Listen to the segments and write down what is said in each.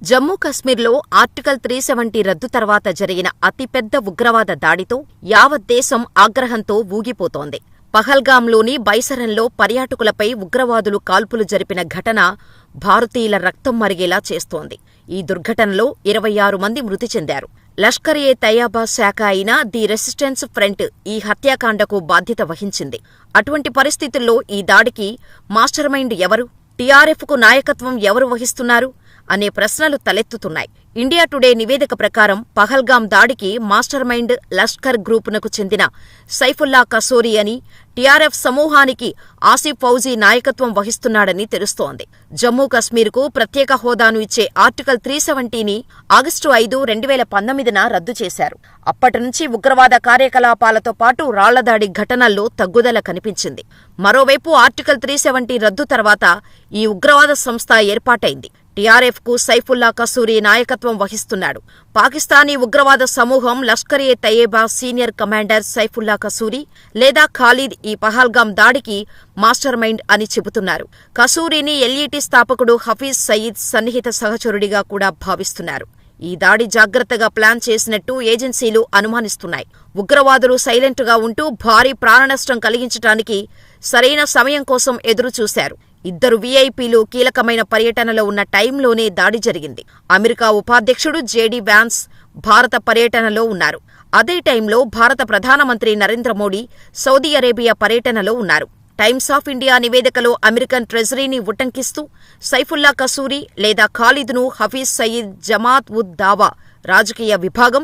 జమ్మూ కశ్మీర్లో ఆర్టికల్ 370 రద్దు తర్వాత జరిగిన అతిపెద్ద ఉగ్రవాద దాడితో యావత్ దేశం ఆగ్రహంతో ఊగిపోతోంది. పహల్గాంలోని బైసరంలో పర్యాటకులపై ఉగ్రవాదులు కాల్పులు జరిపిన ఘటన భారతీయుల రక్తం మరిగేలా చేస్తోంది. ఈ దుర్ఘటనలో 26 మంది మృతి చెందారు. లష్కర్-ఎ-తయ్యబా శాఖ అయిన ది రెసిస్టెన్స్ ఫ్రంట్ ఈ హత్యాకాండకు బాధ్యత వహించింది. అటువంటి పరిస్థితుల్లో ఈ దాడికి మాస్టర్ మైండ్ ఎవరు? టీఆర్ఎఫ్కు నాయకత్వం ఎవరు వహిస్తున్నారు అనే ప్రశ్నలు తలెత్తుతున్నాయి. ఇండియా టుడే నివేదిక ప్రకారం పహల్గాం దాడికి మాస్టర్ మైండ్ లష్కర్ గ్రూపునకు చెందిన సైఫుల్లా కసోరీ అని, టీఆర్ఎఫ్ సమూహానికి ఆసిఫ్ ఫౌజీ నాయకత్వం వహిస్తున్నాడని తెలుస్తోంది. జమ్మూ కశ్మీర్కు ప్రత్యేక హోదాను ఇచ్చే ఆర్టికల్ 370ని ఆగస్టు 5, 2019న రద్దు చేశారు. అప్పటినుంచి ఉగ్రవాద కార్యకలాపాలతో పాటు రాళ్లదాడి ఘటనల్లో తగ్గుదల కనిపించింది. మరోవైపు ఆర్టికల్ 370 రద్దు తర్వాత ఈ ఉగ్రవాద సంస్థ ఏర్పాటైంది. టీఆర్ఎఫ్కు సైఫుల్లా కసూరీ నాయకత్వం వహిస్తున్నాడు. పాకిస్తానీ ఉగ్రవాద సమూహం లష్కర్-ఎ-తయ్యబా సీనియర్ కమాండర్ సైఫుల్లా కసూరీ లేదా ఖాలిద్ ఈ పహల్గాం దాడికి మాస్టర్ మైండ్ అని చెబుతున్నారు. కసూరీని ఎల్ఈటీ స్థాపకుడు హఫీజ్ సయీద్ సన్నిహిత సహచరుడిగా కూడా భావిస్తున్నారు. ఈ దాడి జాగ్రత్తగా ప్లాన్ చేసినట్టు ఏజెన్సీలు అనుమానిస్తున్నాయి. ఉగ్రవాదులు సైలెంట్గా ఉంటూ భారీ ప్రాణనష్టం కలిగించటానికి సరైన సమయం కోసం ఎదురుచూశారు. ఇద్దరు వీఐపీలు కీలకమైన పర్యటనలో ఉన్న టైంలోనే దాడి జరిగింది. అమెరికా ఉపాధ్యక్షుడు జేడీ వ్యాన్స్ భారత పర్యటనలో ఉన్నారు. అదే టైంలో భారత ప్రధానమంత్రి నరేంద్ర మోడీ సౌదీ అరేబియా పర్యటనలో ఉన్నారు. టైమ్స్ ఆఫ్ ఇండియా నివేదికలో అమెరికన్ ట్రెజరీని ఉటంకిస్తూ సైఫుల్లా కసూరీ లేదా ఖాలిద్ను హఫీజ్ సయీద్ జమాత్-ఉద్-దావా రాజకీయ విభాగం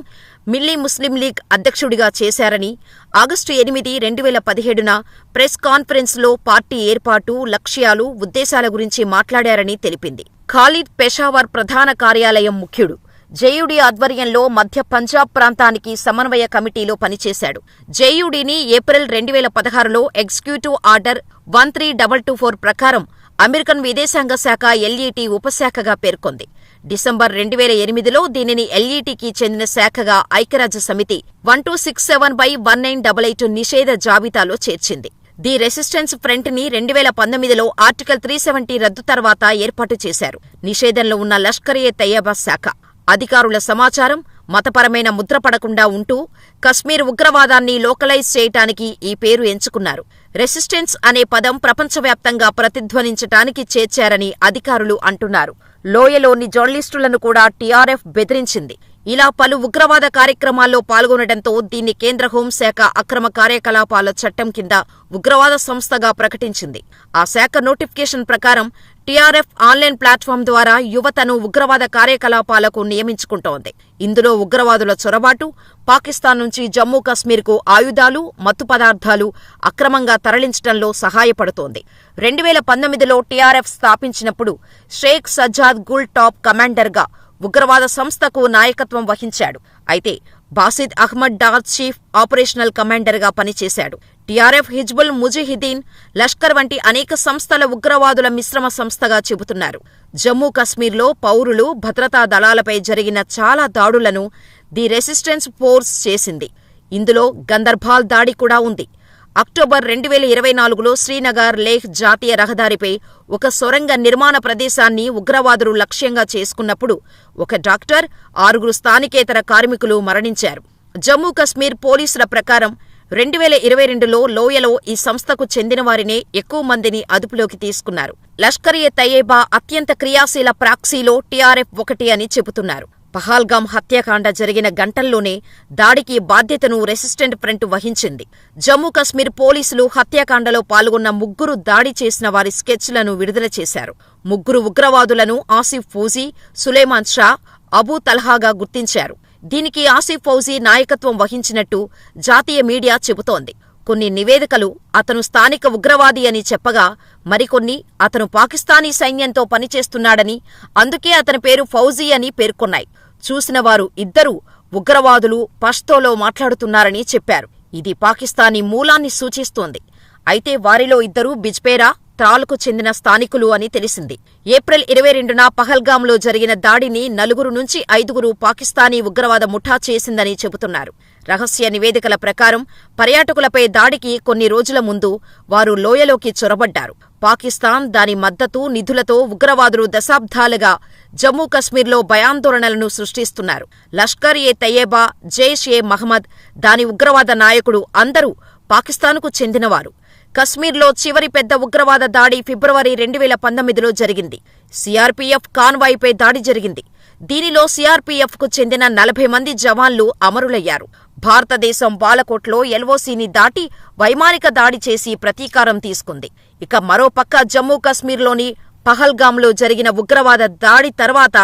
మిల్లీ ముస్లిం లీగ్ అధ్యక్షుడిగా చేశారని, ఆగస్టు 8, 2017న ప్రెస్ కాన్ఫరెన్స్లో పార్టీ ఏర్పాటు, లక్ష్యాలు, ఉద్దేశాల గురించి మాట్లాడారని తెలిపింది. ఖాలిద్ పెషావర్ ప్రధాన కార్యాలయం ముఖ్యుడు. జేయూడీ ఆధ్వర్యంలో మధ్య పంజాబ్ ప్రాంతానికి సమన్వయ కమిటీలో పనిచేశాడు. జేయూడీని ఏప్రిల్ 2016లో ఎగ్జిక్యూటివ్ ఆర్డర్ 13224 ప్రకారం అమెరికన్ విదేశాంగ శాఖ ఎల్ఈటీ ఉపశాఖగా పేర్కొంది. డిసెంబర్ 2008లో దీనిని ఎల్ఈటీకి చెందిన శాఖగా ఐక్యరాజ్యసమితి 1267/1988 నిషేధ జాబితాలో చేర్చింది. ది రెసిస్టెన్స్ ఫ్రంట్ని 2019లో ఆర్టికల్ 370 రద్దు తర్వాత ఏర్పాటు చేశారు. నిషేధంలో ఉన్న లష్కర్-ఎ-తయ్యబా శాఖ అధికారుల సమాచారం, మతపరమైన ముద్ర పడకుండా ఉంటూ కశ్మీర్ ఉగ్రవాదాన్ని లోకలైజ్ చేయటానికి ఈ పేరు ఎంచుకున్నారు. రెసిస్టెన్స్ అనే పదం ప్రపంచవ్యాప్తంగా ప్రతిధ్వనించటానికి చేర్చారని అధికారులు అంటున్నారు. లోయలోని జర్నలిస్టులను కూడా టీఆర్ఎఫ్ బెదిరించింది. ఇలా పలు ఉగ్రవాద కార్యక్రమాల్లో పాల్గొనడంతో దీన్ని కేంద్ర హోంశాఖ అక్రమ కార్యకలాపాల చట్టం కింద ఉగ్రవాద సంస్థగా ప్రకటించింది. ఆ శాఖ నోటిఫికేషన్ ప్రకారం టీఆర్ఎఫ్ ఆన్లైన్ ప్లాట్ఫామ్ ద్వారా యువతను ఉగ్రవాద కార్యకలాపాలకు నియమించుకుంటోంది. ఇందులో ఉగ్రవాదుల చొరబాటు, పాకిస్తాన్ నుంచి జమ్మూ కశ్మీర్కు ఆయుధాలు, మత్తు పదార్థాలు అక్రమంగా తరలించడంలో సహాయపడుతోంది. 2019లో టీఆర్ఎఫ్ స్థాపించినప్పుడు షేక్ సజ్జాద్ గుల్ టాప్ కమాండర్గా ఉగ్రవాద సంస్థకు నాయకత్వం వహించాడు. అయితే బాసిద్ అహ్మద్ డార్ చీఫ్ ఆపరేషనల్ కమాండర్గా పనిచేశాడు. టీఆర్ఎఫ్, హిజ్బుల్ ముజాహిదీన్, లష్కర్ వంటి అనేక సంస్థల ఉగ్రవాదుల మిశ్రమ సంస్థగా చెబుతున్నారు. జమ్మూ కశ్మీర్లో పౌరులు, భద్రతా దళాలపై జరిగిన చాలా దాడులను ది రెసిస్టెన్స్ ఫోర్స్ చేసింది. ఇందులో గందర్బాల్ దాడి కూడా ఉంది. అక్టోబర్ 2024లో శ్రీనగర్ లేహ్ జాతీయ రహదారిపై ఒక సొరంగ నిర్మాణ ప్రదేశాన్ని ఉగ్రవాదులు లక్ష్యంగా చేసుకున్నప్పుడు ఒక డాక్టర్, 6 స్థానికేతర కార్మికులు మరణించారు. జమ్మూ కశ్మీర్ పోలీసుల ప్రకారం 2022లో లోయలో ఈ సంస్థకు చెందినవారినే ఎక్కువ మందిని అదుపులోకి తీసుకున్నారు. లష్కర్-ఎ-తయ్యబా అత్యంత క్రియాశీల ప్రాక్సీలో టీఆర్ఎఫ్ ఒకటి అని చెబుతున్నారు. పహల్గాం హత్యాకాండ జరిగిన గంటల్లోనే దాడికి బాధ్యతను రెసిస్టెంట్ ఫ్రంట్ వహించింది. జమ్మూ కశ్మీర్ పోలీసులు హత్యాకాండలో పాల్గొన్న 3 దాడి చేసిన వారి స్కెచ్లను విడుదల చేశారు. 3 ఉగ్రవాదులను ఆసిఫ్ ఫౌజీ, సులేమాన్ షా, అబూ తల్హాగా గుర్తించారు. దీనికి ఆసిఫ్ ఫౌజీ నాయకత్వం వహించినట్టు జాతీయ మీడియా చెబుతోంది. కొన్ని నివేదికలు అతను స్థానిక ఉగ్రవాది అని చెప్పగా, మరికొన్ని అతను పాకిస్తానీ సైన్యంతో పనిచేస్తున్నాడని, అందుకే అతని పేరు ఫౌజీ అని పేర్కొన్నాయి. చూసిన వారు ఇద్దరూ ఉగ్రవాదులు పష్తోలో మాట్లాడుతున్నారని చెప్పారు. ఇది పాకిస్తానీ మూలాన్ని సూచిస్తోంది. అయితే వారిలో ఇద్దరు బిజ్బేరా, త్రాల్కు చెందిన స్థానికులు అని తెలిసింది. ఏప్రిల్ 22న పహల్గాంలో జరిగిన దాడిని 4 నుంచి 5 పాకిస్తానీ ఉగ్రవాద ముఠా చేసిందని చెబుతున్నారు. రహస్య నివేదికల ప్రకారం పర్యాటకులపై దాడికి కొన్ని రోజుల ముందు వారు లోయలోకి చొరబడ్డారు. పాకిస్తాన్ దాని మద్దతు, నిధులతో ఉగ్రవాదులు దశాబ్దాలుగా జమ్మూ కశ్మీర్లో భయాందోళనలను సృష్టిస్తున్నారు. లష్కర్-ఎ-తయ్యబా, జైష్-ఎ-మహ్మద్, దాని ఉగ్రవాద నాయకుడు అందరూ పాకిస్తాన్కు చెందినవారు. కశ్మీర్లో చివరి పెద్ద ఉగ్రవాద దాడి ఫిబ్రవరి 2019లో జరిగింది. సీఆర్పీఎఫ్ కాన్వాయ్పై దాడి జరిగింది. దీనిలో సీఆర్పీఎఫ్కు చెందిన 40 మంది జవాన్లు అమరులయ్యారు. భారతదేశం బాలకోట్లో ఎల్ఓసీని దాటి వైమానిక దాడి చేసి ప్రతీకారం తీసుకుంది. ఇక మరోపక్క జమ్మూ కశ్మీర్లోని పహల్గాంలో జరిగిన ఉగ్రవాద దాడి తర్వాత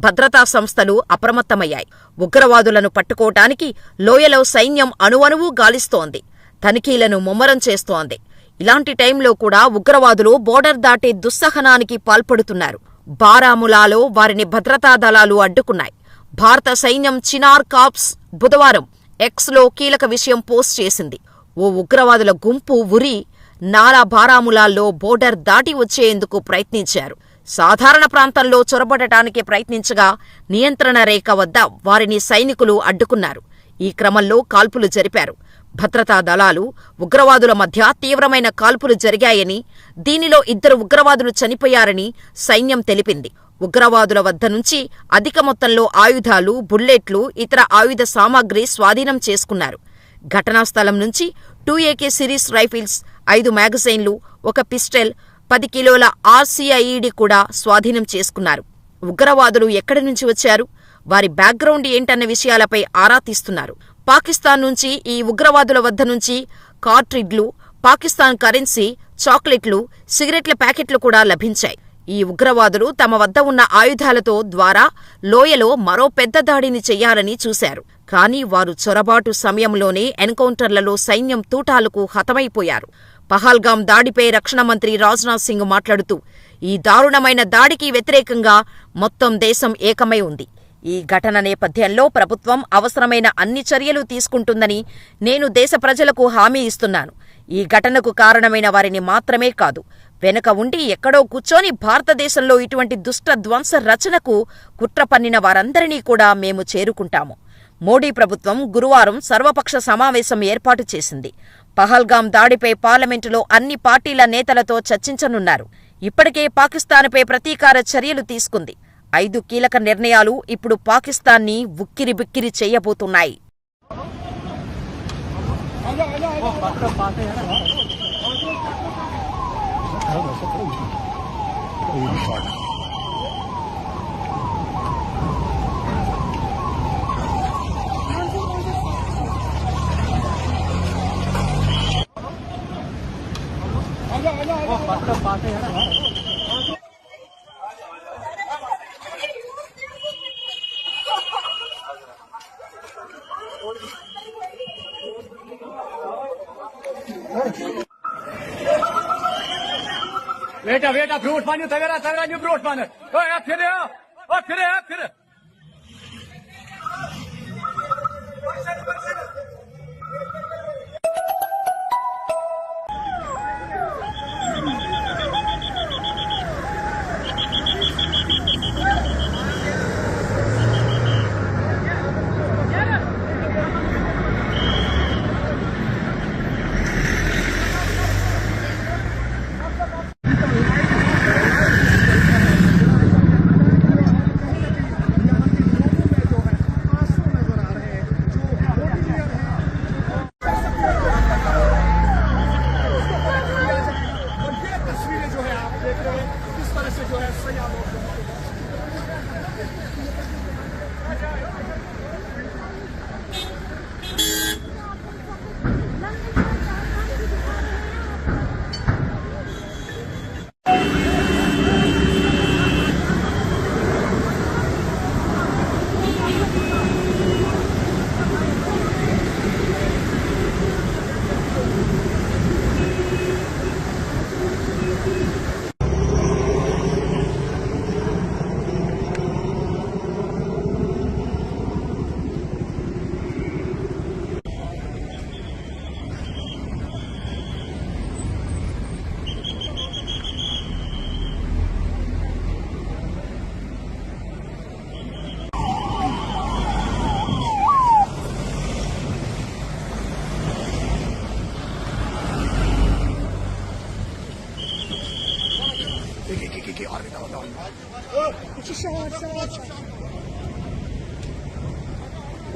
భద్రతా సంస్థలు అప్రమత్తమయ్యాయి. ఉగ్రవాదులను పట్టుకోవటానికి లోయలో సైన్యం అణువణువూ గాలిస్తోంది. తనిఖీలను ముమ్మరం చేస్తోంది. ఇలాంటి టైంలో కూడా ఉగ్రవాదులు బోర్డర్ దాటే దుస్సహనానికి పాల్పడుతున్నారు. బారాములాలో వారిని భద్రతా దళాలు అడ్డుకున్నాయి. భారత సైన్యం చినార్ కార్ప్స్ బుధవారం ఎక్స్లో కీలక విషయం పోస్ట్ చేసింది. ఓ ఉగ్రవాదుల గుంపు ఉరి నాలా బారాములాల్లో బోర్డర్ దాటి వచ్చేందుకు ప్రయత్నించారు. సాధారణ ప్రాంతంలో చొరబడటానికి ప్రయత్నించగా నియంత్రణ రేఖ వద్ద వారిని సైనికులు అడ్డుకున్నారు. ఈ క్రమంలో కాల్పులు జరిపారు. భద్రతా దళాలు, ఉగ్రవాదుల మధ్య తీవ్రమైన కాల్పులు జరిగాయని, దీనిలో 2 ఉగ్రవాదులు చనిపోయారని సైన్యం తెలిపింది. ఉగ్రవాదుల వద్ద నుంచి అధిక మొత్తంలో ఆయుధాలు, బుల్లెట్లు, ఇతర ఆయుధ సామాగ్రి స్వాధీనం చేసుకున్నారు. ఘటనా స్థలం నుంచి 2AK సిరీస్ రైఫిల్స్, 5 మ్యాగజైన్లు, 1 పిస్టల్, 10 కిలోల RCIED కూడా స్వాధీనం చేసుకున్నారు. ఉగ్రవాదులు ఎక్కడి నుంచి వచ్చారు, వారి బ్యాక్గ్రౌండ్ ఏంటన్న విషయాలపై ఆరా తీస్తున్నారు. పాకిస్తాన్ నుంచి ఈ ఉగ్రవాదుల వద్ద నుంచి కార్ట్రిడ్లు, పాకిస్తాన్ కరెన్సీ, చాక్లెట్లు, సిగరెట్ల ప్యాకెట్లు కూడా లభించాయి. ఈ ఉగ్రవాదులు తమ వద్ద ఉన్న ఆయుధాలతో ద్వారా లోయలో మరో పెద్ద దాడిని చెయ్యాలని చూశారు. కానీ వారు చొరబాటు సమయంలోనే ఎన్కౌంటర్లలో సైన్యం తూటాలకు హతమైపోయారు. పహల్గాం దాడిపై రక్షణ మంత్రి రాజ్నాథ్ సింగ్ మాట్లాడుతూ, ఈ దారుణమైన దాడికి వ్యతిరేకంగా మొత్తం దేశం ఏకమై ఉంది. ఈ ఘటన నేపథ్యంలో ప్రభుత్వం అవసరమైన అన్ని చర్యలు తీసుకుంటుందని నేను దేశ ప్రజలకు హామీ ఇస్తున్నాను. ఈ ఘటనకు కారణమైన వారిని మాత్రమే కాదు, వెనుక ఉండి ఎక్కడో కూర్చొని భారతదేశంలో ఇటువంటి దుష్ట ధ్వంస రచనకు కుట్ర పన్నిన వారందరినీ కూడా మేము చేరుకుంటాము. మోడీ ప్రభుత్వం గురువారం సర్వపక్ష సమావేశం ఏర్పాటు చేసింది. పహల్గాం దాడిపై పార్లమెంటులో అన్ని పార్టీల నేతలతో చర్చించనున్నారు. ఇప్పటికే పాకిస్తాన్పై ప్రతీకార చర్యలు తీసుకుంది. 5 కీలక నిర్ణయాలు ఇప్పుడు పాకిస్తాన్ని ఉక్కిరిబిక్కిరి చేయబోతున్నాయి. Veta, brotmannen, ta vera nu brotmannen. Ja, Pille.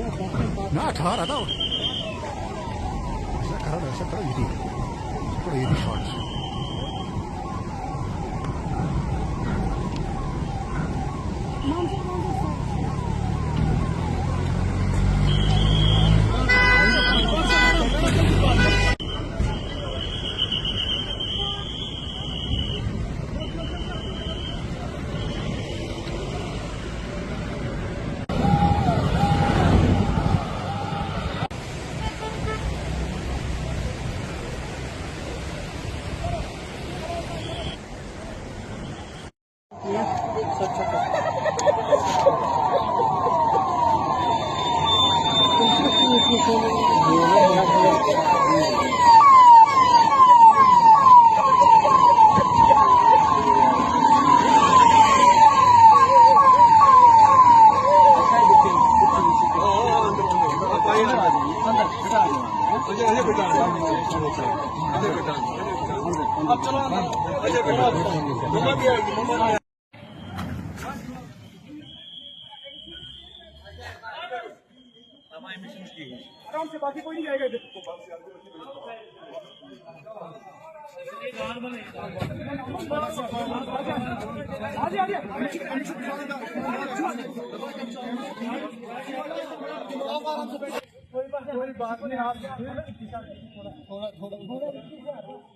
ना ठहरा था ऐसा करो ఇది షార్ట్స్ आराम से बाकी कोई नहीं जाएगा इधर कोई बात नहीं आप थोड़ा